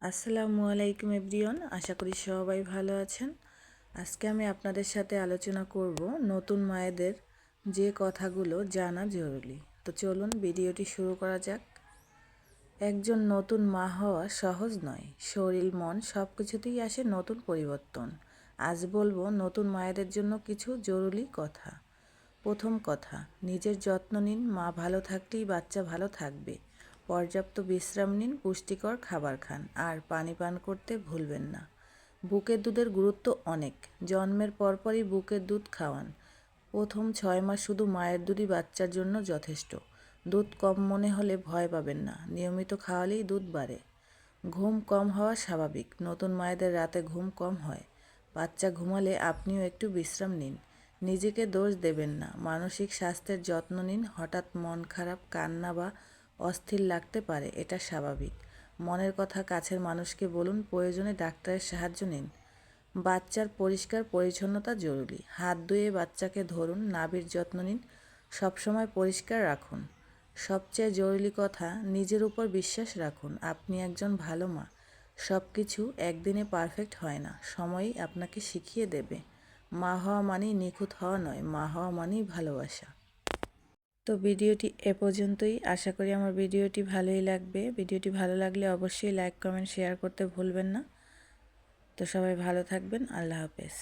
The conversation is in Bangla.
আসসালামু আলাইকুম এভরিওয়ান, আশা করি সবাই ভালো আছেন। আজকে আমি আপনাদের সাথে আলোচনা করব নতুন মায়েদের যে কথাগুলো জানা জরুরি। তো চলুন ভিডিওটি শুরু করা যাক। একজন নতুন মা হওয়া সহজ নয়। শরীর মন সব কিছুতেই আসে নতুন পরিবর্তন। আজ বলবো নতুন মায়েদের জন্য কিছু জরুরি কথা। প্রথম কথা, নিজের যত্ন নিন। মা ভালো থাকলেই বাচ্চা ভালো থাকবে। পর্যাপ্ত বিশ্রাম নিন, পুষ্টিকর খাবার খান, আর পানি পান করতে ভুলবেন না। বুকের দুধের গুরুত্ব অনেক। জন্মের পরপরই বুকের দুধ খাওয়ান। প্রথম 6 মাস শুধু মায়ের দুধই বাচ্চার জন্য যথেষ্ট। দুধ কম মনে হলে ভয় পাবেন না, নিয়মিত খাওয়ালেই দুধ বাড়ে। ঘুম কম হওয়া স্বাভাবিক। নতুন মায়েদের রাতে ঘুম কম হয়। বাচ্চা ঘুমালে আপনিও একটু বিশ্রাম নিন। নিজেকে দোষ দেবেন না। মানসিক স্বাস্থ্যের যত্ন নিন। হঠাৎ মন খারাপ, কান্না বা অস্থির লাগতে পারে, এটা স্বাভাবিক। মনের কথা কাছের মানুষকে বলুন, প্রয়োজনে ডাক্তারের সাহায্য নিন। বাচ্চার পরিষ্কার পরিচ্ছন্নতা জরুরি। হাত ধুয়ে বাচ্চাকে ধরুন, নাভির যত্ন নিন, সবসময় পরিষ্কার রাখুন। সবচেয়ে জরুরি কথা, নিজের উপর বিশ্বাস রাখুন। আপনি একজন ভালো মা। সব কিছু একদিনে পারফেক্ট হয় না, সময়ই আপনাকে শিখিয়ে দেবে। মা হওয়া মানেই নিখুঁত হওয়া নয়, মা হওয়া মানেই ভালোবাসা। তো ভিডিওটি এ পর্যন্তই। আশা করি আমার ভিডিওটি ভালোই লাগবে। ভিডিওটি ভালো লাগলে অবশ্যই লাইক, কমেন্ট, শেয়ার করতে ভুলবেন না। তো সবাই ভালো থাকবেন। আল্লাহ হাফেজ।